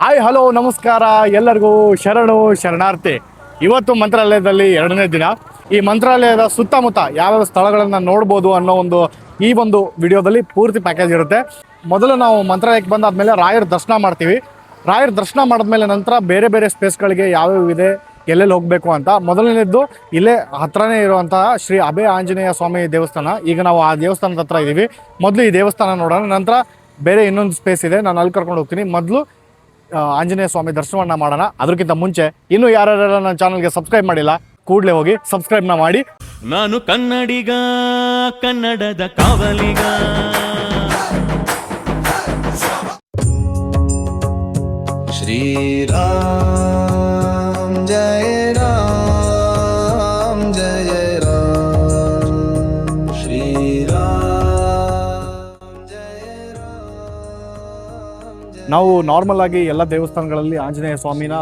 Hi hello ನಮಸ್ಕಾರ ಎಲ್ಲರಿಗೂ ಶರಣಾರ್ಥಿ. ಇವತ್ತು ಮಂತ್ರಾಲಯದಲ್ಲಿ 2ನೇ ದಿನ. ಈ ಮಂತ್ರಾಲಯದ ಸುತ್ತಮುತ್ತ ಯಾವ್ಯಾವ ಸ್ಥಳಗಳನ್ನು ನೋಡ್ಬೋದು ಅನ್ನೋ ಈ ಒಂದು ವಿಡಿಯೋದಲ್ಲಿ ಪೂರ್ತಿ ಪ್ಯಾಕೇಜ್ ಇರುತ್ತೆ. ಮೊದಲು ನಾವು ಮಂತ್ರಾಲಯಕ್ಕೆ ಬಂದಾದ್ಮೇಲೆ ರಾಯರ ದರ್ಶನ ಮಾಡ್ತೀವಿ. ರಾಯರ ದರ್ಶನ ಮಾಡಿದ್ಮೇಲೆ ನಂತರ ಬೇರೆ ಬೇರೆ ಸ್ಪೇಸ್ಗಳಿಗೆ ಯಾವ್ಯಾವ ಇದೆ, ಎಲ್ಲೆಲ್ಲಿ ಹೋಗಬೇಕು ಅಂತ. ಮೊದಲನೇದ್ದು ಇಲ್ಲೇ ಹತ್ರನೇ ಇರುವಂತಹ ಶ್ರೀ ಅಭಯ ಆಂಜನೇಯ ಸ್ವಾಮಿ ದೇವಸ್ಥಾನ. ಈಗ ನಾವು ಆ ದೇವಸ್ಥಾನದ ಹತ್ರ ಇದ್ದೀವಿ. ಮೊದಲು ಈ ದೇವಸ್ಥಾನ ನೋಡೋಣ, ನಂತರ ಬೇರೆ ಇನ್ನೊಂದು ಸ್ಪೇಸ್ ಇದೆ, ನಾನು ಅಲ್ಲಿ ಕರ್ಕೊಂಡು ಹೋಗ್ತೀನಿ. ಮೊದಲು ಆಂಜನೇಯ ಸ್ವಾಮಿ ದರ್ಶನವನ್ನು ಮಾಡೋಣ. ಅದಕ್ಕಿಂತ ಮುಂಚೆ ಇನ್ನೂ ಯಾರ್ಯಾರೆಲ್ಲ ನನ್ನ ಚಾನಲ್ಗೆ ಸಬ್ಸ್ಕ್ರೈಬ್ ಮಾಡಿಲ್ಲ, ಕೂಡಲೇ ಹೋಗಿ ಸಬ್ಸ್ಕ್ರೈಬ್ನ ಮಾಡಿ. ನಾನು ಕನ್ನಡಿಗ, ಕನ್ನಡದ ಕಾವಲಿಗ. ಶ್ರೀರಾಮ್ ಜಯ ರಾಮ್ ಜಯ ರಾಮ್, ಶ್ರೀರಾಮ್ ಜಯ ರಾಮ್. ನಾವು ನಾರ್ಮಲ್ ಆಗಿ ಎಲ್ಲ ದೇವಸ್ಥಾನಗಳಲ್ಲಿ ಆಂಜನೇಯ ಸ್ವಾಮಿನ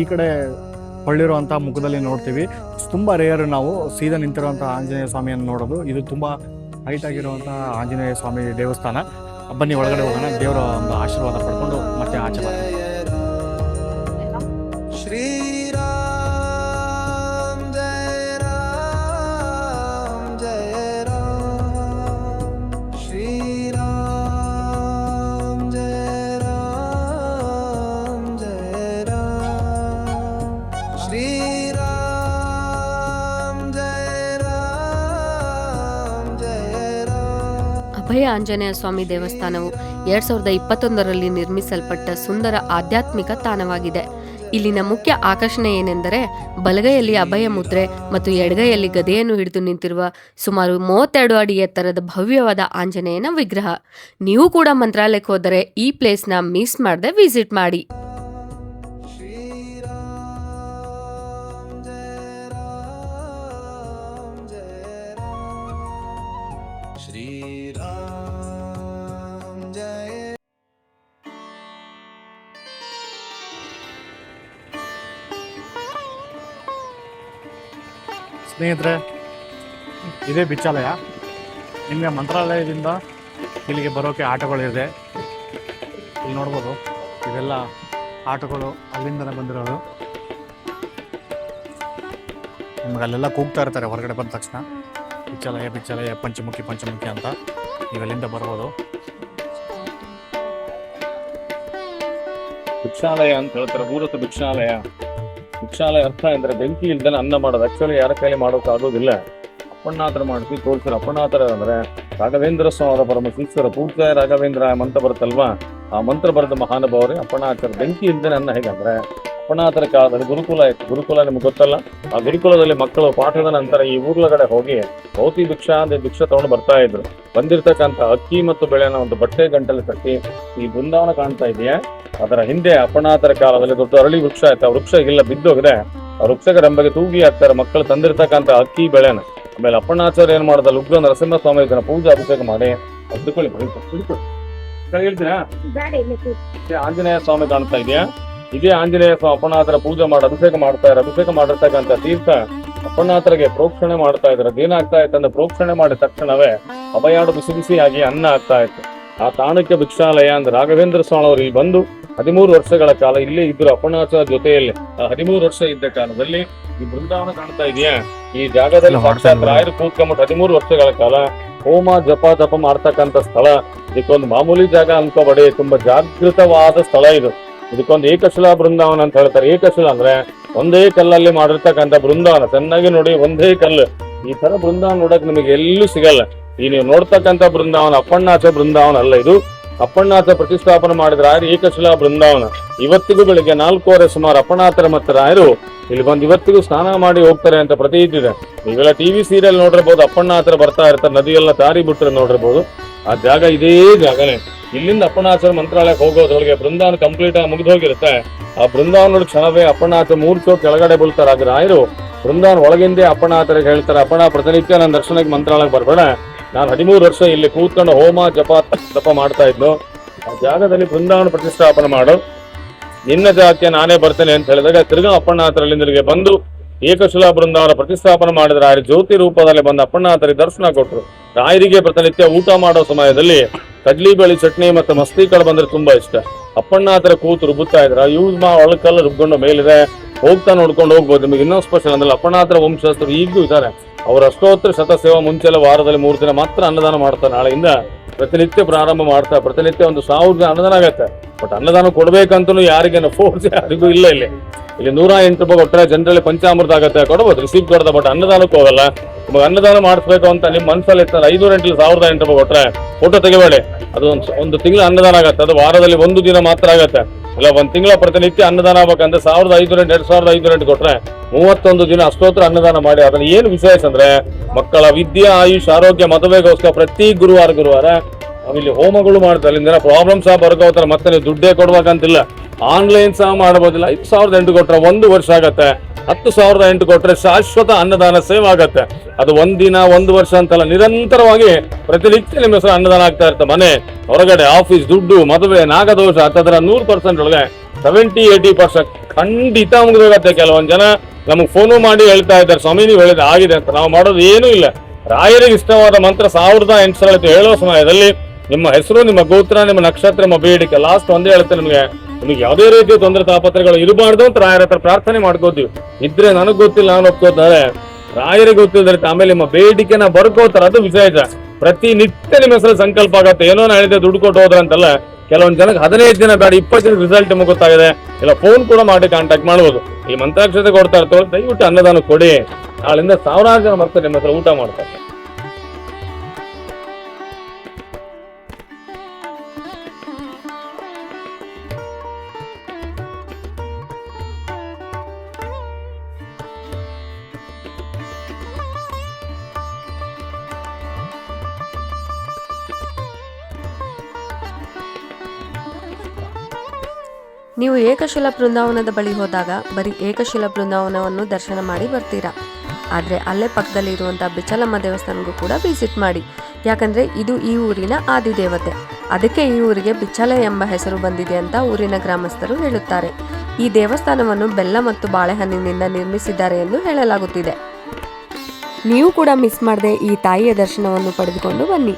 ಈ ಕಡೆ ಹೊಳ್ಳಿರುವಂಥ ಮುಖದಲ್ಲಿ ನೋಡ್ತೀವಿ. ತುಂಬ ರೇರ್ ನಾವು ಸೀದಾ ನಿಂತಿರುವಂಥ ಆಂಜನೇಯ ಸ್ವಾಮಿಯನ್ನು ನೋಡೋದು. ಇದು ತುಂಬ ಹೈಟ್ ಆಗಿರುವಂಥ ಆಂಜನೇಯ ಸ್ವಾಮಿ ದೇವಸ್ಥಾನ. ಬನ್ನಿ ಒಳಗಡೆ ಹೋಗೋಣ, ದೇವರ ಒಂದು ಆಶೀರ್ವಾದ ಪಡ್ಕೊಂಡು ಮತ್ತೆ ಆಚೆ ಬರೋಣ. ಶ್ರೀರಾಮ್ ಜಯ ರಾಮ್ ಜಯ ರಾಮ್, ಶ್ರೀರಾಮ್ ಜಯ ರಾಮ್ ಜಯ ರಾಮ್, ಶ್ರೀರಾಮ್ ಜಯ ರಾಮ್ ಜಯ ರಾಮ್. ಅಭಯ ಆಂಜನೇಯ ಸ್ವಾಮಿ ದೇವಸ್ಥಾನವು 2021ರಲ್ಲಿ ನಿರ್ಮಿಸಲ್ಪಟ್ಟ ಸುಂದರ ಆಧ್ಯಾತ್ಮಿಕ ತಾಣವಾಗಿದೆ. ಇಲ್ಲಿನ ಮುಖ್ಯ ಆಕರ್ಷಣೆ ಏನೆಂದರೆ ಬಲಗೈಯಲ್ಲಿ ಅಭಯ ಮುದ್ರೆ ಮತ್ತು ಎಡಗೈಯಲ್ಲಿ ಗದೆಯನ್ನು ಹಿಡಿದು ನಿಂತಿರುವ ಸುಮಾರು 32 ಅಡಿ ಎತ್ತರದ ಭವ್ಯವಾದ ಆಂಜನೇಯನ ವಿಗ್ರಹ. ನೀವು ಕೂಡ ಮಂತ್ರಾಲಯಕ್ಕೆ ಹೋದರೆ ಈ ಪ್ಲೇಸ್ನ ಮಿಸ್ ಮಾಡದೆ ವಿಸಿಟ್ ಮಾಡಿ. ಸ್ನೇಹಿತರೆ, ಇದೇ ಬಿಚ್ಚಾಲಯ. ನಿಮಗೆ ಮಂತ್ರಾಲಯದಿಂದ ಇಲ್ಲಿಗೆ ಬರೋಕ್ಕೆ ಆಟೋಗಳಿದೆ. ಇಲ್ಲಿ ನೋಡ್ಬೋದು, ಇದೆಲ್ಲ ಆಟೋಗಳು ಅಲ್ಲಿಂದನೇ ಬಂದಿರೋದು. ನಿಮ್ಗೆ ಅಲ್ಲೆಲ್ಲ ಕೂಗ್ತಾ ಇರ್ತಾರೆ ಹೊರಗಡೆ ಬಂದ ತಕ್ಷಣ, ಬಿಚ್ಚಾಲಯ ಪಂಚಮುಖಿ ಅಂತ. ನೀವೆಲ್ಲಿಂದ ಬರ್ಬೋದು. ಭಿಕ್ಷಾಲಯ ಅಂತ ಹೇಳ್ತಾರೆ, ಮೂಲತಃ ಭಿಕ್ಷಾಲಯ ಅರ್ಥ ಅಂದ್ರೆ ಬೆಂಕಿ ಇಲ್ದನೆ ಅನ್ನ ಮಾಡೋದು. ಆಕ್ಚುಲಿ ಯಾರ ಕೈಲಿ ಮಾಡೋಕೆ ಆಗೋದಿಲ್ಲ. ಅಪ್ಪಣ್ಣಾತರ ಮಾಡಿಸಿ ತೋರಿಸ್ತಾರೆ. ಅಪ್ಪಣ್ಣಾತರ ಅಂದ್ರೆ ರಾಘವೇಂದ್ರ ಸ್ವಾಮಿ ಪರಮ ಶಿಷ್ಯರ ಪೂಜ್ಯ ರಾಘವೇಂದ್ರ ಮಂತ್ರ ಬರುತ್ತಲ್ವಾ, ಆ ಮಂತ್ರ ಬರೆದ ಮಹಾನುಭಾವರೇ ಅಪ್ಪಣ್ಣಾಚಾರ. ಬೆಂಕಿ ಇಲ್ದನೆ ಅನ್ನ ಹೇಗಂದ್ರೆ ಅಪ್ಪಣ್ಣಾತರ ಕಾಲದಲ್ಲಿ ಗುರುಕುಲ ಇತ್ತು. ಗುರುಕುಲ ನಿಮ್ಗೆ ಗೊತ್ತಲ್ಲ, ಆ ಗುರುಕುಲದಲ್ಲಿ ಮಕ್ಕಳು ಪಾಠದ ನಂತರ ಈ ಊರ್ಲಗಡೆ ಹೋಗಿ ಭೌತಿ ಭಿಕ್ಷಾ ತಗೊಂಡು ಬರ್ತಾ ಇದ್ರು. ಬಂದಿರ್ತಕ್ಕಂಥ ಅಕ್ಕಿ ಮತ್ತು ಬೆಳೆನ ಒಂದು ಬಟ್ಟೆ ಗಂಟಲ್ಲಿ ಕಟ್ಟಿ ಈ ಬೃಂದಾವನ ಕಾಣ್ತಾ ಇದೆಯಾ, ಅದರ ಹಿಂದೆ ಅಪ್ಪಣ್ಣಾತರ ಕಾಲದಲ್ಲಿ ದೊಡ್ಡ ಅರಳಿ ವೃಕ್ಷ ಆಯ್ತು. ಆ ವೃಕ್ಷ ಇಲ್ಲ, ಬಿದ್ದೋಗಿದೆ. ಆ ವೃಕ್ಷದ ರಂಬೆಗೆ ತೂಗಿ ಹಾಕ್ತಾರೆ ಮಕ್ಕಳು ತಂದಿರ್ತಕ್ಕಂಥ ಅಕ್ಕಿ ಬೆಳೆನ. ಆಮೇಲೆ ಅಪ್ಪಣ್ಣಾಚಾರ್ಯ ಏನ್ ಮಾಡ್ದ, ಉಗ್ರ ನರಸಿಂಹ ಸ್ವಾಮಿ ಪೂಜೆ ಅಭಿಷೇಕ ಮಾಡಿ ಹೇಳ್ತೀರಾ. ಆಂಜನೇಯ ಸ್ವಾಮಿ ಕಾಣ್ತಾ ಇದೆಯಾ, ಇದೇ ಆಂಜನೇಯ ಸ್ವಾಮಿ ಅಪ್ಪಣ್ಣಾತರ ಪೂಜೆ ಮಾಡಿ ಅಭಿಷೇಕ ಮಾಡ್ತಾ ಇದ್ದಾರೆ. ಅಭಿಷೇಕ ಮಾಡಿರ್ತಕ್ಕಂಥ ತೀರ್ಥ ಅಪ್ಪಣ್ಣಾತರಿಗೆ ಪ್ರೋಕ್ಷಣೆ ಮಾಡ್ತಾ ಇದ್ದಾರೆ. ಅದೇನಾಗ್ತಾ ಇತ್ತು ಅಂದ್ರೆ ಪ್ರೋಕ್ಷಣೆ ಮಾಡಿದ ತಕ್ಷಣವೇ ಅಭಯಾಡು ಬಿಸಿ ಬಿಸಿಯಾಗಿ ಅನ್ನ ಆಗ್ತಾ ಇತ್ತು. ಆ ತಾಣಕ್ಕೆ ಭಿಕ್ಷಾಲಯ ಅಂದ್ರೆ ರಾಘವೇಂದ್ರ ಸ್ವಾಮಿ ಅವರು ಇಲ್ಲಿ ಬಂದು 13 ವರ್ಷಗಳ ಕಾಲ ಇಲ್ಲೇ ಇದ್ರು ಅಪ್ಪಣ್ಣಾಚಾರ ಜೊತೆಯಲ್ಲಿ. ಆ 13 ವರ್ಷ ಇದ್ದ ಕಾಲದಲ್ಲಿ ಈ ಬೃಂದಾವನ ಕಾಣ್ತಾ ಇದೆಯಾ, ಈ ಜಾಗದಲ್ಲಿ ಸಾಕ್ಷಾತ್ ರಾಯರು ಕೂತ್ಕೊಂಡ್ಬಿಟ್ಟು 13 ವರ್ಷಗಳ ಕಾಲ ಹೋಮ ಜಪ ಮಾಡ್ತಕ್ಕಂಥ ಸ್ಥಳ. ಇದಕ್ಕೊಂದು ಮಾಮೂಲಿ ಜಾಗ ಅನ್ಕೋಬೇಡಿ, ತುಂಬಾ ಜಾಗೃತವಾದ ಸ್ಥಳ ಇದು. ಇದಕ್ಕೊಂದು ಏಕಶಿಲಾ ಬೃಂದಾವನ ಅಂತ ಹೇಳ್ತಾರೆ. ಏಕಶಿಲಾ ಅಂದ್ರೆ ಒಂದೇ ಕಲ್ಲಲ್ಲಿ ಮಾಡಿರ್ತಕ್ಕಂಥ ಬೃಂದಾವನ. ಚೆನ್ನಾಗಿ ನೋಡಿ, ಒಂದೇ ಕಲ್ಲು. ಈ ತರ ಬೃಂದಾವನ ನೋಡಕ್ ನಿಮಗೆ ಎಲ್ಲೂ ಸಿಗಲ್ಲ. ಈ ನೀವು ನೋಡ್ತಕ್ಕಂಥ ಬೃಂದಾವನ ಅಪ್ಪಣ್ಣಾಚ ಬೃಂದಾವನ ಅಲ್ಲ, ಇದು ಅಪ್ಪಣ್ಣಾಚ ಪ್ರತಿಷ್ಠಾಪನೆ ಮಾಡಿದ ರಾಯರು ಏಕಶಿಲಾ ಬೃಂದಾವನ. ಇವತ್ತಿಗೂ ಬೆಳಿಗ್ಗೆ 4:15 ಸುಮಾರು ಅಪ್ಪಣ್ಣಾತರ ಮತ್ತು ರಾಯರು ಇಲ್ಲಿ ಬಂದು ಇವತ್ತಿಗೂ ಸ್ನಾನ ಮಾಡಿ ಹೋಗ್ತಾರೆ ಅಂತ ಪ್ರತೀತಿ ಇದೆ. ನೀವೆಲ್ಲ ಟಿವಿ ಸೀರಿಯಲ್ ನೋಡಿರ್ಬೋದು, ಅಪ್ಪಣ್ಣಾತರ ಬರ್ತಾ ಇರ್ತಾರೆ, ನದಿಯೆಲ್ಲ ದಾರಿ ಬಿಟ್ಟರೆ ನೋಡಿರ್ಬೋದು. ಆ ಜಾಗ ಇದೇ ಜಾಗನೇ. ಇಲ್ಲಿಂದ ಅಪ್ಪಣ್ಣಾಚರ ಮಂತ್ರಾಲಯಕ್ಕೆ ಹೋಗೋದ್ರೊಳಗೆ ಬೃಂದಾವನ ಕಂಪ್ಲೀಟ್ ಆಗಿ ಮುಗಿದು ಹೋಗಿರುತ್ತೆ. ಆ ಬೃಂದಾವನ ನೋಡಿ ಕ್ಷಣವೇ ಅಪ್ಪಣ್ಣಾಚ 3 ಚೋಕ್ ಕೆಳಗಡೆ ಬೀಳ್ತಾರೆ. ಆಗ ರಾಯರು ಬೃಂದಾವನ ಒಳಗಿಂದೇ ಅಪ್ಪಣ್ಣಾತರಿಗೆ ಹೇಳ್ತಾರೆ, ಅಪ್ಪಣ್ಣ ಪ್ರತಿನಿತ್ಯ ನನ್ನ ದರ್ಶನಕ್ಕೆ ಮಂತ್ರಾಲಯಕ್ಕೆ ಬರ್ಬೇಡ, ನಾನು 13 ವರ್ಷ ಇಲ್ಲಿ ಕೂತ್ಕೊಂಡು ಹೋಮ ಜಪ ಮಾಡ್ತಾ ಇದ್ನು. ಆ ಜಾಗದಲ್ಲಿ ಬೃಂದಾವನ ಪ್ರತಿಷ್ಠಾಪನೆ ಮಾಡು, ನಿನ್ನ ಜಾಗಕ್ಕೆ ನಾನೇ ಬರ್ತೇನೆ ಅಂತ ಹೇಳಿದಾಗ ತಿರ್ಗಾ ಅಪ್ಪಣ್ಣಾತರಲ್ಲಿಂದರಿಗೆ ಬಂದು ಏಕಶಿಲಾ ಬೃಂದಾವನ ಪ್ರತಿಷ್ಠಾಪನೆ ಮಾಡಿದ ರಾಯರು ಜ್ಯೋತಿ ರೂಪದಲ್ಲಿ ಬಂದ ಅಪ್ಪಣ್ಣಾತರಿಗೆ ದರ್ಶನ ಕೊಟ್ಟರು. ರಾಯರಿಗೆ ಪ್ರತಿನಿತ್ಯ ಊಟ ಮಾಡೋ ಸಮಯದಲ್ಲಿ ಕಡ್ಲಿ ಬೇಳಿ ಚಟ್ನಿ ಮತ್ತು ಮಸ್ತಿ ಕಾಳು ಬಂದ್ರೆ ತುಂಬಾ ಇಷ್ಟ. ಅಪ್ಪಣ್ಣಾತರ ಕೂತು ರುಬ್ಬುತ್ತಾ ಇದ್ರ ಯೂಸ್ ಒಳಕಲ್ಲ ರುಬ್ಕೊಂಡು ಮೇಲಿದೆ ಹೋಗ್ತಾ ನೋಡ್ಕೊಂಡು ಹೋಗ್ಬೋದು. ನಿಮಗೆ ಇನ್ನೊಂದು ಸ್ಪೆಷಲ್ ಅಂದ್ರೆ ಅಪ್ಪಣ್ಣಾತರ ವಂಶಸ್ಥರು ಈಗಲೂ ಇದ್ದಾರೆ. ಅವರ ಅಷ್ಟೋತ್ತರ ಶತಸೇವಾ ಮುಂಚೆಲ್ಲ ವಾರದಲ್ಲಿ 3 ದಿನ ಮಾತ್ರ ಅನ್ನದಾನ ಮಾಡ್ತಾರೆ. ನಾಳೆಯಿಂದ ಪ್ರತಿನಿತ್ಯ ಪ್ರಾರಂಭ ಮಾಡ್ತಾರೆ. ಪ್ರತಿನಿತ್ಯ 1,000 ಅನ್ನದಾನ ಆಗತ್ತೆ. ಬಟ್ ಅನ್ನದಾನ ಕೊಡ್ಬೇಕಂತೂ ಯಾರಿಗೇನು ಫೋರ್ಸ್ ಯಾರಿಗೂ ಇಲ್ಲ. ಇಲ್ಲಿ 108 ರೂಪಾಯಿ ಕೊಟ್ಟರೆ ಜನರಲ್ಲಿ ಪಂಚಾಮೃತ ಆಗತ್ತೆ, ಕೊಡ್ಬೋದು, ರಿಸೀವ್ ಕೊಡ್ದ. ಬಟ್ ಅನ್ನದಾನಕ್ಕೆ ಹೋಗಲ್ಲ. ನಿಮಗೆ ಅನ್ನದಾನ ಮಾಡಿಸ್ಬೇಕು ಅಂತ ನಿಮ್ಮ ಮನಸ್ಸಲ್ಲಿ ಇರ್ತಾರೆ. 508 1,008 ರೂಪಾಯಿ ಕೊಟ್ರೆ ಫೋಟೋ ತೆಗಿಬೇಡಿ. ಅದು ಒಂದು ತಿಂಗಳ ಅನ್ನದಾನ ಆಗತ್ತೆ. ಅದು ವಾರದಲ್ಲಿ 1 ದಿನ ಮಾತ್ರ ಆಗತ್ತೆ. ಇಲ್ಲ 1 ತಿಂಗಳ ಪ್ರತಿನಿತ್ಯ ಅನ್ನದಾನ ಆಗ್ಬೇಕಂದ್ರೆ 1,508 2,508 ಕೊಟ್ರೆ 31 ದಿನ ಅಷ್ಟೋತ್ತರ ಅನ್ನದಾನ ಮಾಡಿ. ಅದನ್ನ ಏನು ವಿಶೇಷ ಅಂದ್ರೆ ಮಕ್ಕಳ ವಿದ್ಯೆ, ಆಯುಷ್, ಆರೋಗ್ಯ, ಮದುವೆಗೋಸ್ಕರ ಪ್ರತಿ ಗುರುವಾರ ಇಲ್ಲಿ ಹೋಮಗಳು ಮಾಡ್ತಾರೆ. ಅಲ್ಲಿಂದ ಪ್ರಾಬ್ಲಮ್ ಸಹ ಬರ್ಕೋತಾರೆ. ಮತ್ತೆ ನೀವು ದುಡ್ಡೇ ಕೊಡ್ಬೇಕಂತಿಲ್ಲ, ಆನ್ಲೈನ್ ಸಹ ಮಾಡಬಹುದಿಲ್ಲ. 5,008 ಕೊಟ್ರೆ 1 ವರ್ಷ ಆಗತ್ತೆ. 10,008 ಕೊಟ್ರೆ ಶಾಶ್ವತ ಅನ್ನದಾನ ಸೇವ್ ಆಗತ್ತೆ. ಅದು 1 ದಿನ 1 ವರ್ಷ ಅಂತಲ್ಲ, ನಿರಂತರವಾಗಿ ಪ್ರತಿನಿತ್ಯ ನಿಮ್ಮ ಹೆಸರು ಅನ್ನದಾನ ಆಗ್ತಾ ಇರುತ್ತೆ. ಮನೆ ಹೊರಗಡೆ, ಆಫೀಸ್, ದುಡ್ಡು, ಮದುವೆ, ನಾಗದೋಷ ಅದರ 100% ಒಳಗೆ 70-80% ಖಂಡಿತ ಮುಗಿದೋಗತ್ತೆ. ಕೆಲವೊಂದು ಜನ ನಮಗೆ ಫೋನು ಮಾಡಿ ಹೇಳ್ತಾ ಇದ್ದಾರೆ, ಸ್ವಾಮಿ ನೀವು ಹೇಳಿದ ಆಗಿದೆ ಅಂತ. ನಾವು ಮಾಡೋದು ಏನೂ ಇಲ್ಲ. ರಾಯರಿಗೆ ಇಷ್ಟವಾದ ಮಂತ್ರ 1,800 ಹೇಳೋ ಸಮಯದಲ್ಲಿ ನಿಮ್ಮ ಹೆಸರು, ನಿಮ್ಮ ಗೋತ್ರ, ನಿಮ್ಮ ನಕ್ಷತ್ರ, ನಿಮ್ಮ ಬೇಡಿಕೆ, ಲಾಸ್ಟ್ ಒಂದೇ ಹೇಳುತ್ತೆ ನಿಮಗೆ ಯಾವುದೇ ರೀತಿಯ ತೊಂದರೆ ತಾಪತ್ರಗಳು ಇರಬಾರ್ದು ಅಂತ ರಾಯರ ಹತ್ರ ಪ್ರಾರ್ಥನೆ ಮಾಡ್ಕೋತೀವಿ. ಇದ್ರೆ ನನಗ್ ಗೊತ್ತಿಲ್ಲ, ನಾನು ಒಪ್ಕೋತಾರೆ, ರಾಯರಿಗೆ ಗೊತ್ತಿದ್ರೆ ಆಮೇಲೆ ನಿಮ್ಮ ಬೇಡಿಕೆನ ಬರ್ಕೋತಾರೆ. ಅದು ವಿಶೇಷ. ಪ್ರತಿನಿತ್ಯ ನಿಮ್ಮ ಹೆಸರು ಸಂಕಲ್ಪ ಆಗತ್ತೆ. ಏನೋ ನಾನು ಹೇಳಿದೆ ದುಡ್ಡು ಕೊಟ್ಟು ಹೋದ್ರೆ ಅಂತಲ್ಲ, ಕೆಲವೊಂದು ಜನಕ್ಕೆ 15 ದಿನ ಬೇಡ, 20 ದಿನ ರಿಸಲ್ಟ್ ನಿಮಗೆ ಗೊತ್ತಾಗಿದೆ. ಇಲ್ಲ ಫೋನ್ ಕೂಡ ಮಾಡಿ ಕಾಂಟ್ಯಾಕ್ಟ್ ಮಾಡ್ಬೋದು. ಈ ಮಂತ್ರಾಕ್ಷತೆ ಕೊಡ್ತಾ ಇರ್ತವೆ, ದಯವಿಟ್ಟು ಅನ್ನದಾನ ಕೊಡಿ. ನಾಳಿಂದ 1000 ಜನ ಮತ್ತೆ ನಿಮ್ಮ ಹತ್ರ ಊಟ ಮಾಡ್ತಾರೆ. ನೀವು ಏಕಶಿಲಾ ಬೃಂದಾವನದ ಬಳಿ ಹೋದಾಗ ಬರೀ ಏಕಶಿಲಾ ಬೃಂದಾವನವನ್ನು ದರ್ಶನ ಮಾಡಿ ಬರ್ತೀರಾ. ಆದರೆ ಅಲ್ಲೇ ಪಕ್ಕದಲ್ಲಿ ಇರುವಂಥ ಬಿಚ್ಚಲಮ್ಮ ದೇವಸ್ಥಾನಕ್ಕೂ ಕೂಡ ವಿಸಿಟ್ ಮಾಡಿ. ಯಾಕಂದರೆ ಇದು ಈ ಊರಿನ ಆದಿದೇವತೆ. ಅದಕ್ಕೆ ಈ ಊರಿಗೆ ಬಿಚ್ಚಲ ಎಂಬ ಹೆಸರು ಬಂದಿದೆ ಅಂತ ಊರಿನ ಗ್ರಾಮಸ್ಥರು ಹೇಳುತ್ತಾರೆ. ಈ ದೇವಸ್ಥಾನವನ್ನು ಬೆಲ್ಲ ಮತ್ತು ಬಾಳೆಹಣ್ಣಿನಿಂದ ನಿರ್ಮಿಸಿದ್ದಾರೆ ಎಂದು ಹೇಳಲಾಗುತ್ತಿದೆ. ನೀವು ಕೂಡ ಮಿಸ್ ಮಾಡದೆ ಈ ತಾಯಿಯ ದರ್ಶನವನ್ನು ಪಡೆದುಕೊಂಡು ಬನ್ನಿ.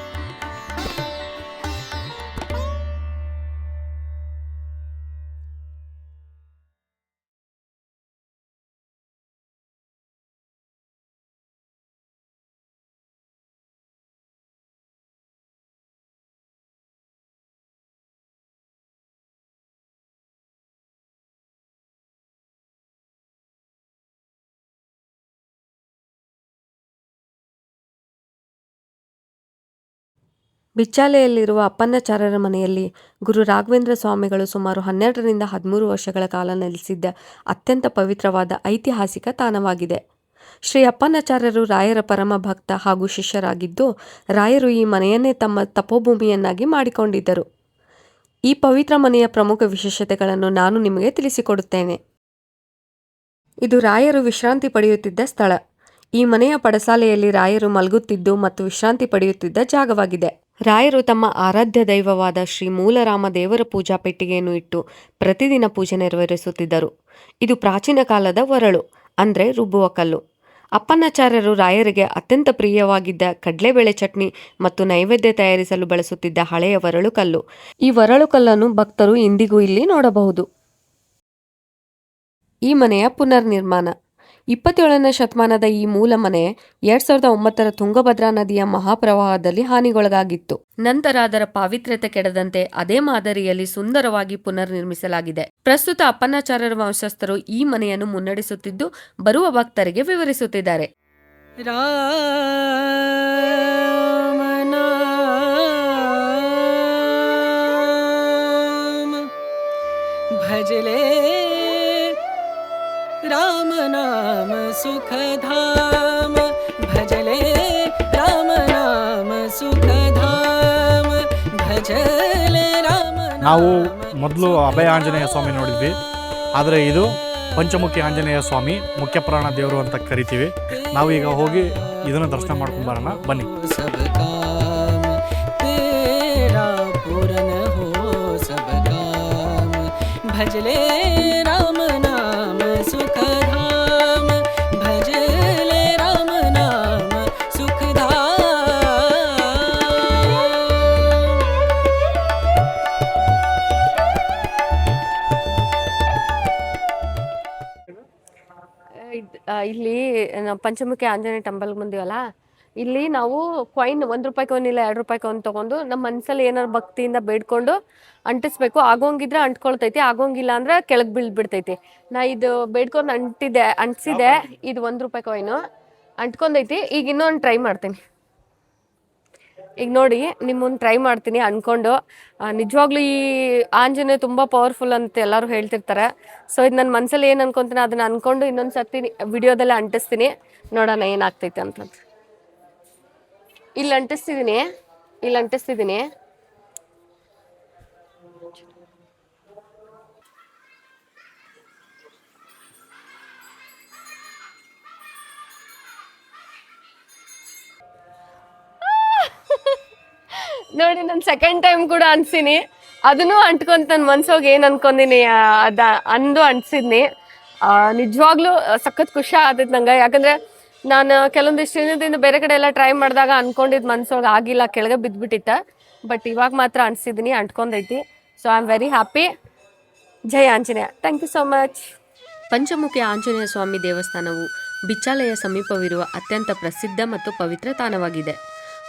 ಬಿಚ್ಚಾಲೆಯಲ್ಲಿರುವ ಅಪ್ಪನ್ನಾಚಾರ್ಯರ ಮನೆಯಲ್ಲಿ ಗುರು ರಾಘವೇಂದ್ರ ಸ್ವಾಮಿಗಳು ಸುಮಾರು 12ರಿಂದ 13 ವರ್ಷಗಳ ಕಾಲ ನೆಲೆಸಿದ್ದ ಅತ್ಯಂತ ಪವಿತ್ರವಾದ ಐತಿಹಾಸಿಕ ತಾಣವಾಗಿದೆ. ಶ್ರೀ ಅಪ್ಪನ್ನಾಚಾರ್ಯರು ರಾಯರ ಪರಮ ಭಕ್ತ ಹಾಗೂ ಶಿಷ್ಯರಾಗಿದ್ದು, ರಾಯರು ಈ ಮನೆಯನ್ನೇ ತಮ್ಮ ತಪೋಭೂಮಿಯನ್ನಾಗಿ ಮಾಡಿಕೊಂಡಿದ್ದರು. ಈ ಪವಿತ್ರ ಮನೆಯ ಪ್ರಮುಖ ವಿಶೇಷತೆಗಳನ್ನು ನಾನು ನಿಮಗೆ ತಿಳಿಸಿಕೊಡುತ್ತೇನೆ. ಇದು ರಾಯರು ವಿಶ್ರಾಂತಿ ಪಡೆಯುತ್ತಿದ್ದ ಸ್ಥಳ. ಈ ಮನೆಯ ಪಡಸಾಲೆಯಲ್ಲಿ ರಾಯರು ಮಲಗುತ್ತಿದ್ದು ಮತ್ತು ವಿಶ್ರಾಂತಿ ಪಡೆಯುತ್ತಿದ್ದ ಜಾಗವಾಗಿದೆ. ರಾಯರು ತಮ್ಮ ಆರಾಧ್ಯ ದೈವವಾದ ಶ್ರೀ ಮೂಲರಾಮ ದೇವರ ಪೂಜಾ ಪೆಟ್ಟಿಗೆಯನ್ನು ಇಟ್ಟು ಪ್ರತಿದಿನ ಪೂಜೆ ನೆರವೇರಿಸುತ್ತಿದ್ದರು. ಇದು ಪ್ರಾಚೀನ ಕಾಲದ ಒರಳು ಅಂದರೆ ರುಬ್ಬುವ ಕಲ್ಲು. ಅಪ್ಪನ್ನಾಚಾರ್ಯರು ರಾಯರಿಗೆ ಅತ್ಯಂತ ಪ್ರಿಯವಾಗಿದ್ದ ಕಡಲೆಬೇಳೆ ಚಟ್ನಿ ಮತ್ತು ನೈವೇದ್ಯ ತಯಾರಿಸಲು ಬಳಸುತ್ತಿದ್ದ ಹಳೆಯ ಒರಳು ಕಲ್ಲು. ಈ ಒರಳು ಕಲ್ಲನ್ನು ಭಕ್ತರು ಇಂದಿಗೂ ಇಲ್ಲಿ ನೋಡಬಹುದು. ಈ ಮನೆಯ ಪುನರ್ ನಿರ್ಮಾಣ 27ನೇ ಶತಮಾನದ ಈ ಮೂಲ ಮನೆ 2009ರ ತುಂಗಭದ್ರಾ ನದಿಯ ಮಹಾಪ್ರವಾಹದಲ್ಲಿ ಹಾನಿಗೊಳಗಾಗಿತ್ತು. ನಂತರ ಅದರ ಪಾವಿತ್ರ್ಯತೆ ಕೆಡದಂತೆ ಅದೇ ಮಾದರಿಯಲ್ಲಿ ಸುಂದರವಾಗಿ ಪುನರ್ ನಿರ್ಮಿಸಲಾಗಿದೆ. ಪ್ರಸ್ತುತ ಅಪ್ಪನ್ನಾಚಾರ್ಯರ ವಂಶಸ್ಥರು ಈ ಮನೆಯನ್ನು ಮುನ್ನಡೆಸುತ್ತಿದ್ದು ಬರುವ ಭಕ್ತರಿಗೆ ವಿವರಿಸುತ್ತಿದ್ದಾರೆ. ಭಜಲೆ राम नाम सुख धाम, भजले राम नाम सुख धाम, भजले राम. ನಾವು ಮೊದಲು ಅಭಯ ಆಂಜನೇಯ ಸ್ವಾಮಿ ನೋಡಿದ್ವಿ, ಆದರೆ ಇದು ಪಂಚಮುಖಿ ಆಂಜನೇಯ ಸ್ವಾಮಿ, ಮುಖ್ಯ ಪ್ರಾಣ ದೇವರು ಅಂತ ಕರಿತೀವಿ. ನಾವು ಈಗ ಹೋಗಿ ಇದನ್ನು ದರ್ಶನ ಮಾಡ್ಕೊಂಡು ಬರೋಣ, ಬನ್ನಿ. ಭಜಲೆ ರಾಮ ನಾಮ ಸುಖ ಧಾಮ, ಭಜಲೆ ರಾಮ ನಾಮ ಸುಖ ಧಾಮ. ಇಲ್ಲಿ ನಾವು ಪಂಚಮುಖಿ ಆಂಜನೇಯ ಟೆಂಪಲ್ಗೆ ಬಂದಿವಲ್ಲ, ಇಲ್ಲಿ ನಾವು ಕಾಯಿನ್ ₹1 ಕಾಯಿನ್ ಇಲ್ಲ ₹2 ಕಾಯಿನ್ ತೊಗೊಂಡು ನಮ್ಮ ಮನಸ್ಸಲ್ಲಿ ಏನಾರು ಭಕ್ತಿಯಿಂದ ಬೇಡ್ಕೊಂಡು ಅಂಟಿಸ್ಬೇಕು. ಆಗೋಂಗಿದ್ರೆ ಅಂಟ್ಕೊಳ್ತೈತಿ, ಆಗೋಂಗಿಲ್ಲ ಅಂದ್ರೆ ಕೆಳಗೆ ಬೀಳ್ಬಿಡ್ತೈತಿ. ನಾ ಇದು ಬೇಡ್ಕೊಂಡು ಅಂಟಿಸಿದೆ. ಇದು ₹1 ಕಾಯಿನು ಅಂಟ್ಕೊಂಡೈತಿ. ಈಗ ಇನ್ನೊಂದು ಟ್ರೈ ಮಾಡ್ತೀನಿ. ಈಗ ನೋಡಿ ನಿಮ್ಮನ್ನು ಟ್ರೈ ಮಾಡ್ತೀನಿ ಅನ್ಕೊಂಡು. ನಿಜವಾಗ್ಲೂ ಈ ಆಂಜನೇಯ ತುಂಬ ಪವರ್ಫುಲ್ ಅಂತ ಎಲ್ಲರೂ ಹೇಳ್ತಿರ್ತಾರೆ. ಸೊ ಇದು ನನ್ನ ಮನಸ್ಸಲ್ಲಿ ಏನು ಅನ್ಕೊತೀನಿ ಅದನ್ನ ಅನ್ಕೊಂಡು ಇನ್ನೊಂದು ಸರ್ತಿ ವಿಡಿಯೋದಲ್ಲೇ ಅಂಟಿಸ್ತೀನಿ, ನೋಡೋಣ ಏನಾಗ್ತೈತೆ ಅಂತಂದು. ಇಲ್ಲಿ ಅಂಟಿಸ್ತಿದ್ದೀನಿ. ನೋಡಿ ನಾನು ಸೆಕೆಂಡ್ ಟೈಮ್ ಕೂಡ ಅನ್ಸಿನಿ, ಅದನ್ನು ಅಂಟ್ಕೊಂತ ನನ್ನ ಮನ್ಸೋಗಿ ಏನು ಅನ್ಕೊಂಡಿನಿ ಅಂದು ಅಂಟಿಸಿದ್ನಿ. ನಿಜವಾಗ್ಲೂ ಸಖತ್ ಖುಷಿ ಆಗತೈತೆ ನಂಗೆ. ಯಾಕಂದರೆ ನಾನು ಕೆಲವೊಂದಿಷ್ಟು ದಿನದಿಂದ ಬೇರೆ ಕಡೆ ಎಲ್ಲ ಟ್ರೈ ಮಾಡಿದಾಗ ಅನ್ಕೊಂಡಿದ್ದು ಮನ್ಸೊಳಗೆ ಆಗಿಲ್ಲ, ಕೆಳಗೆ ಬಿದ್ದುಬಿಟ್ಟಿತ್ತ. ಬಟ್ ಇವಾಗ ಮಾತ್ರ ಅನ್ಸಿದ್ದೀನಿ, ಅಂಟ್ಕೊಂಡೈತಿ. So I am very happy. ಜೈ Anjaneya. Thank you so much. Panchamukhi Anjaneya Swami ದೇವಸ್ಥಾನವು ಬಿಚ್ಚಾಲಯ ಸಮೀಪವಿರುವ ಅತ್ಯಂತ ಪ್ರಸಿದ್ಧ ಮತ್ತು ಪವಿತ್ರ ತಾಣವಾಗಿದೆ.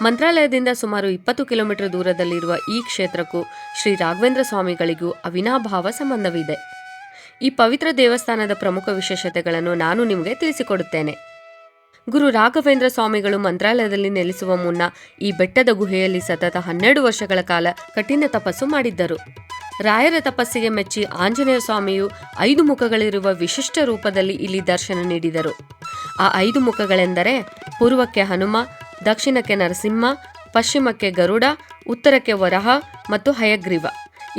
ಮಂತ್ರಾಲಯದಿಂದ ಸುಮಾರು 20 ಕಿಲೋಮೀಟರ್ ದೂರದಲ್ಲಿರುವ ಈ ಕ್ಷೇತ್ರಕ್ಕೂ ಶ್ರೀ ರಾಘವೇಂದ್ರ ಸ್ವಾಮಿಗಳಿಗೂ ಅವಿನಾಭಾವ ಸಂಬಂಧವಿದೆ. ಈ ಪವಿತ್ರ ದೇವಸ್ಥಾನದ ಪ್ರಮುಖ ವಿಶೇಷತೆಗಳನ್ನು ನಾನು ನಿಮಗೆ ತಿಳಿಸಿಕೊಡುತ್ತೇನೆ. ಗುರು ರಾಘವೇಂದ್ರ ಸ್ವಾಮಿಗಳು ಮಂತ್ರಾಲಯದಲ್ಲಿ ನೆಲೆಸುವ ಮುನ್ನ ಈ ಬೆಟ್ಟದ ಗುಹೆಯಲ್ಲಿ ಸತತ 12 ವರ್ಷಗಳ ಕಾಲ ಕಠಿಣ ತಪಸ್ಸು ಮಾಡಿದ್ದರು. ರಾಯರ ತಪಸ್ಸಿಗೆ ಮೆಚ್ಚಿ ಆಂಜನೇಯ ಸ್ವಾಮಿಯು 5 ಮುಖಗಳಿರುವ ವಿಶಿಷ್ಟ ರೂಪದಲ್ಲಿ ಇಲ್ಲಿ ದರ್ಶನ ನೀಡಿದರು. ಆ 5 ಮುಖಗಳೆಂದರೆ ಪೂರ್ವಕ್ಕೆ ಹನುಮ, ದಕ್ಷಿಣಕ್ಕೆ ನರಸಿಂಹ, ಪಶ್ಚಿಮಕ್ಕೆ ಗರುಡ, ಉತ್ತರಕ್ಕೆ ವರಹ ಮತ್ತು ಹಯಗ್ರೀವ.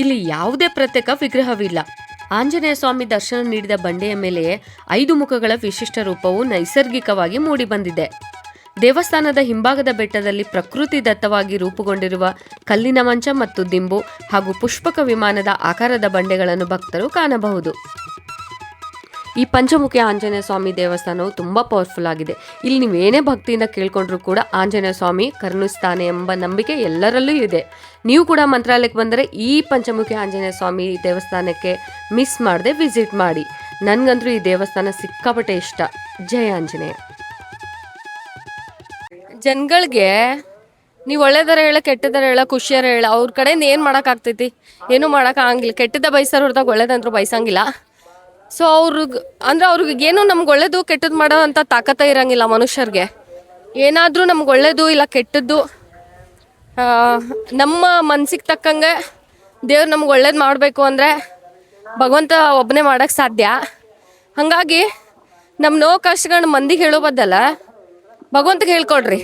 ಇಲ್ಲಿ ಯಾವುದೇ ಪ್ರತ್ಯೇಕ ವಿಗ್ರಹವಿಲ್ಲ. ಆಂಜನೇಯ ಸ್ವಾಮಿ ದರ್ಶನ ನೀಡಿದ ಬಂಡೆಯ ಮೇಲೆಯೇ 5 ಮುಖಗಳ ವಿಶಿಷ್ಟ ರೂಪವು ನೈಸರ್ಗಿಕವಾಗಿ ಮೂಡಿಬಂದಿದೆ. ದೇವಸ್ಥಾನದ ಹಿಂಭಾಗದ ಬೆಟ್ಟದಲ್ಲಿ ಪ್ರಕೃತಿ ದತ್ತವಾಗಿ ರೂಪುಗೊಂಡಿರುವ ಕಲ್ಲಿನ ಮಂಚ ಮತ್ತು ದಿಂಬು ಹಾಗೂ ಪುಷ್ಪಕ ವಿಮಾನದ ಆಕಾರದ ಬಂಡೆಗಳನ್ನು ಭಕ್ತರು ಕಾಣಬಹುದು. ಈ ಪಂಚಮುಖಿ ಆಂಜನೇಯ ಸ್ವಾಮಿ ದೇವಸ್ಥಾನವು ತುಂಬ ಪವರ್ಫುಲ್ ಆಗಿದೆ. ಇಲ್ಲಿ ನೀವೇನೇ ಭಕ್ತಿಯಿಂದ ಕೇಳ್ಕೊಂಡ್ರೂ ಕೂಡ ಆಂಜನೇಯ ಸ್ವಾಮಿ ಕರುಣಿಸ್ತಾನೆ ಎಂಬ ನಂಬಿಕೆ ಎಲ್ಲರಲ್ಲೂ ಇದೆ. ನೀವು ಕೂಡ ಮಂತ್ರಾಲಯಕ್ಕೆ ಬಂದರೆ ಈ ಪಂಚಮುಖಿ ಆಂಜನೇಯ ಸ್ವಾಮಿ ದೇವಸ್ಥಾನಕ್ಕೆ ಮಿಸ್ ಮಾಡದೆ ವಿಸಿಟ್ ಮಾಡಿ. ನನಗಂತೂ ಈ ದೇವಸ್ಥಾನ ಸಿಕ್ಕಾಪಟ್ಟೆ ಇಷ್ಟ. ಜೈ ಆಂಜನೇಯ. ಜನಗಳಿಗೆ ನೀವು ಒಳ್ಳೆದರ ಹೇಳ, ಕೆಟ್ಟದರ ಹೇಳ, ಖುಷಿಯರ ಹೇಳ, ಅವ್ರ ಕಡೆಯಿಂದ ಏನು ಮಾಡೋಕ್ಕಾಗ್ತೈತಿ? ಏನೂ ಮಾಡೋಕ್ಕಾಗಂಗಿಲ್ಲ. ಕೆಟ್ಟದ ಬಯಸೋರು ಹೊರತಾಗ ಒಳ್ಳೇದಂತೂ ಬಯಸಂಗಿಲ್ಲ. ಸೊ ಅವ್ರಿಗೆ ಏನು ನಮ್ಗೆ ಒಳ್ಳೇದು ಕೆಟ್ಟದ್ದು ಮಾಡೋ ಅಂಥ ತಾಕತ್ತ ಇರಂಗಿಲ್ಲ ಮನುಷ್ಯರಿಗೆ. ಏನಾದರೂ ನಮ್ಗೆ ಒಳ್ಳೇದು ಇಲ್ಲ ಕೆಟ್ಟದ್ದು ನಮ್ಮ ಮನ್ಸಿಗೆ ತಕ್ಕಂಗೆ ದೇವ್ರು ನಮ್ಗೆ ಒಳ್ಳೇದು ಮಾಡಬೇಕು ಅಂದರೆ ಭಗವಂತ ಒಬ್ಬನೇ ಮಾಡೋಕ್ಕೆ ಸಾಧ್ಯ. ಹಾಗಾಗಿ ನಮ್ಮ ನೋವು ಕಷ್ಟಗಳನ್ನ ಮಂದಿಗೆ ಹೇಳೋ ಬದಲ ಭಗವಂತಗೆ ಹೇಳ್ಕೊಡ್ರಿ.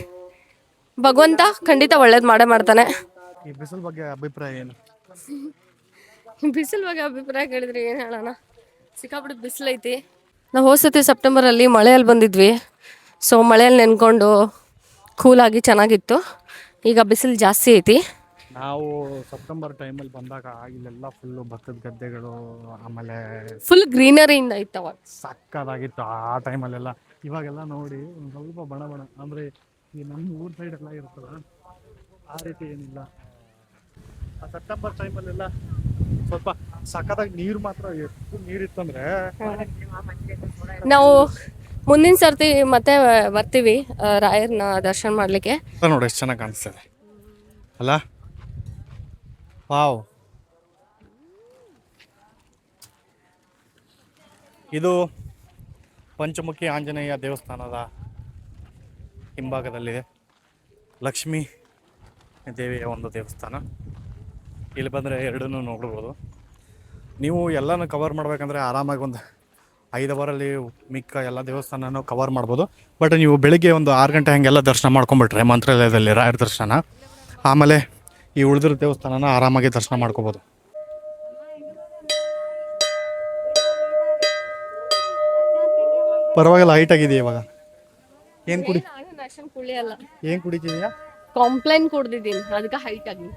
ಭಗವಂತ ಖಂಡಿತ ಒಳ್ಳೇದು ಮಾಡ್ತಾನೆ. ಈ ಬಿಸಿಲು ಬಗ್ಗೆ ಅಭಿಪ್ರಾಯ ಏನು? ಬಿಸಿಲು ಬಗ್ಗೆ ಅಭಿಪ್ರಾಯ ಕೇಳಿದ್ರಿ ಏನು ಹೇಳೋಣ, ಸಿಕ್ಕಾಬಿಟ್ಟು ಬಿಸಿಲೈತಿ. ನಾವು ಹೋದ್ಸತಿ ಸೆಪ್ಟೆಂಬರಲ್ಲಿ ಮಳೆಯಲ್ಲಿ ಬಂದಿದ್ವಿ. ಸೊ ಮಳೆಯಲ್ಲಿ ನೆನ್ಕೊಂಡು ಕೂಲಾಗಿ ಚೆನ್ನಾಗಿತ್ತು. ಈಗ ಬಿಸಿಲು ಜಾಸ್ತಿ ಐತಿ. ನಾವು ಸೆಪ್ಟೆಂಬರ್ ಟೈಮಲ್ಲಿ ಬಂದಾಗ ಇಲ್ಲೆಲ್ಲ ಫುಲ್ಲು ಭತ್ತದ ಗದ್ದೆಗಳು, ಆಮೇಲೆ ಫುಲ್ ಗ್ರೀನರಿಯಿಂದ ಇತ್ತು ಅವಾಗ. ಸಕ್ಕದಾಗಿತ್ತು ಆ ಟೈಮಲ್ಲೆಲ್ಲ. ಇವಾಗೆಲ್ಲ ನೋಡಿ ಒಂದು ಸ್ವಲ್ಪ ಬಣ ಅಂದರೆ ಈ ನಮ್ಮ ಊರ ಸೈಡೆಲ್ಲ ಇರ್ತದ ಆ ರೀತಿ ಏನಿಲ್ಲ. ಆ ಸೆಪ್ಟೆಂಬರ್ ಟೈಮಲ್ಲೆಲ್ಲ ಸ್ವಲ್ಪ ಸಕ್ಕದಾಗಿ ನೀರು ಮಾತ್ರ ಎಷ್ಟು ನೀರಿತ್ತಂದ್ರೆ. ನಾವು ಮುಂದಿನ ಸರ್ತಿ ಮತ್ತೆ ಬರ್ತೀವಿ ರಾಯರ್ನ ದರ್ಶನ ಮಾಡಲಿಕ್ಕೆ. ನೋಡಿ ಎಷ್ಟು ಚೆನ್ನಾಗಿ ಕಾಣಿಸ್ತದೆ ಅಲ್ಲ? ವಾವ್. ಇದು ಪಂಚಮುಖಿ ಆಂಜನೇಯ ದೇವಸ್ಥಾನದ ಹಿಂಭಾಗದಲ್ಲಿದೆ ಲಕ್ಷ್ಮೀ ದೇವಿಯ ಒಂದು ದೇವಸ್ಥಾನ. ಇಲ್ಲಿ ಬಂದರೆ ಎರಡನ್ನೂ ನೋಡ್ಬೋದು. ನೀವು ಎಲ್ಲನೂ ಕವರ್ ಮಾಡಬೇಕಂದ್ರೆ ಆರಾಮಾಗಿ ಒಂದು 5 ಅವರಲ್ಲಿ ಮಿಕ್ಕ ಎಲ್ಲ ದೇವಸ್ಥಾನನೂ ಕವರ್ ಮಾಡ್ಬೋದು. ಬಟ್ ನೀವು ಬೆಳಿಗ್ಗೆ ಒಂದು 6 ಗಂಟೆ ಹಾಗೆಲ್ಲ ದರ್ಶನ ಮಾಡ್ಕೊಂಬಿಟ್ರೆ ಮಂತ್ರಾಲಯದಲ್ಲಿ ರಾಯರ ದರ್ಶನ, ಆಮೇಲೆ ಈ ಉಳಿದಿರೋ ದೇವಸ್ಥಾನನ ಆರಾಮಾಗಿ ದರ್ಶನ ಮಾಡ್ಕೋಬೋದು. ಪರವಾಗಿಲ್ಲ, ಹೈಟ್ ಆಗಿದೆ ಇವಾಗ. ಏನು ಕುಡಿತಿದೀಯಾ? ಕಾಂಪ್ಲೇನ್ ಕುಡ್ದಿದ್ದೀನಿ, ಅದಕ್ಕೆ ಹೈಟ್ ಆಗಿ.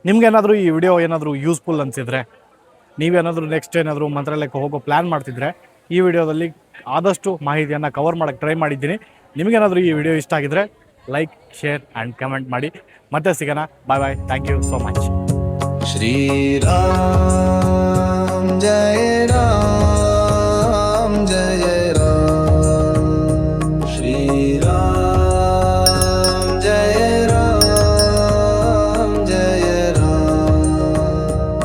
ನಿಮ್ಗೇನಾದರೂ ಈ ವಿಡಿಯೋ ಏನಾದರೂ ಯೂಸ್ಫುಲ್ ಅನಿಸಿದ್ರೆ, ನೀವೇನಾದರೂ ನೆಕ್ಸ್ಟ್ ಏನಾದರೂ ಮಂತ್ರಾಲಯಕ್ಕೆ ಹೋಗೋ ಪ್ಲ್ಯಾನ್ ಮಾಡ್ತಿದ್ರೆ, ಈ ವಿಡಿಯೋದಲ್ಲಿ ಆದಷ್ಟು ಮಾಹಿತಿಯನ್ನು ಕವರ್ ಮಾಡೋಕ್ಕೆ ಟ್ರೈ ಮಾಡಿದ್ದೀನಿ. ನಿಮಗೇನಾದರೂ ಈ ವಿಡಿಯೋ ಇಷ್ಟ ಆಗಿದ್ರೆ ಲೈಕ್, ಶೇರ್ ಆ್ಯಂಡ್ ಕಮೆಂಟ್ ಮಾಡಿ. ಮತ್ತೆ ಸಿಗೋಣ. Bye. Thank you so much. Shri Ram जय राम